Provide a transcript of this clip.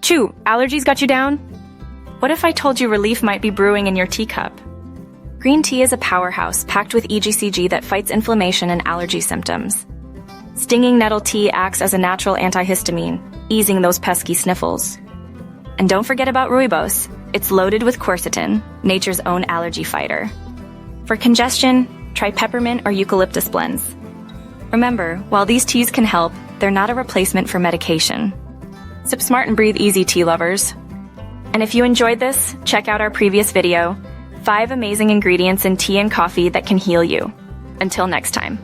Achoo! Allergies got you down? What if I told you relief might be brewing in your teacup? Green tea is a powerhouse packed with EGCG that fights inflammation and allergy symptoms. Stinging nettle tea acts as a natural antihistamine, easing those pesky sniffles. And don't forget about rooibos. It's loaded with quercetin, nature's own allergy fighter. For congestion, try peppermint or eucalyptus blends. Remember, while these teas can help, they're not a replacement for medication. Sip smart and breathe easy, tea lovers. And if you enjoyed this, check out our previous video, 5 amazing ingredients in tea and coffee that can heal you. Until next time.